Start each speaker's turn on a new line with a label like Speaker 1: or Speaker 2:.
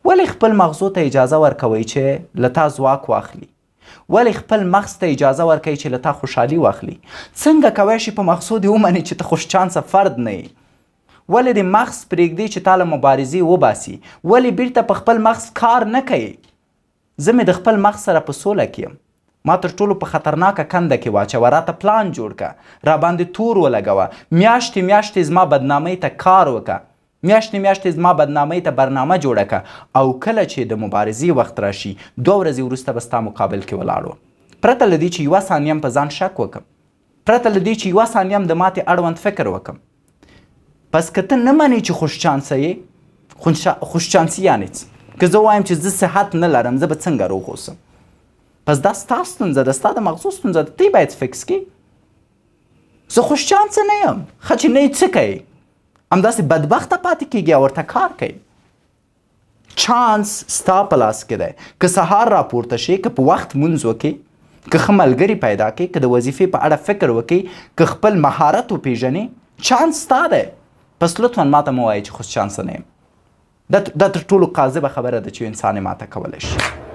Speaker 1: ولې خپل مغزو ته اجازه ورکوئ چې له تا ځواک واخلي؟ ولې خپل مغز ته اجازه ورکوئ چې له تا خوشحالي واخلي؟ څنګه کوی شي په مغزو دې ومني چې ته خوشچانسه فرد نه یې؟ ولې د مغز پرېږدي چې تا له مبارزې وباسي؟ ولې بیرته په خپل مغز کار نه کوي؟ زه مې د خپل مغز سره په سوله کې یم. ما تر ټولو په خطرناکه کنده کې واچوه، راته پلان جوړ که، راباندې تور ولګوه، میاشتې میاشتې زما بدنامۍ ته کار وکړه، میاشتې میاشتې زما بدنامۍ ته برنامه جوړه که، او کله چې د مبارزې وخت راشي 2 ورځې وروسته به ستا مقابل کې ولاړ، پرته له دې چې یوه ثانیه هم په ځان شک وکړم، پرته له دې چې یوه ثانیه هم د ماتې اړوند فکر وکړم. پس که ته نه منې چې خوشچانسه یې، خوشچانسي یعنې څه؟ که زه وایم چې زه صحت نه لرم زه به څنګه روغ اوسم؟ پس دا ستا ستونزه ده، ستا د مغزو ستونزه ده، تی باید فکس کړي. زه خوشچانسه نه یم. ښه چې نه یې څه کوئ؟ همداسې بدبخته پاتې کیږي او ورته کار کوي. چانس ستا په لاس کې دی. که سهار راپورته شي، که په وخت لمونځ وکړي، که ښه ملګري پیدا کړي، که د وظیفې په اړه فکر وکړي، که خپل مهارت وپېژنې، چانس ستا دی. پس لطفا ماته مه وایئ چې خوشچانسه نه یم. دا تر ټولو کاذبه خبره ده چې انسان یې ماته کولی شي.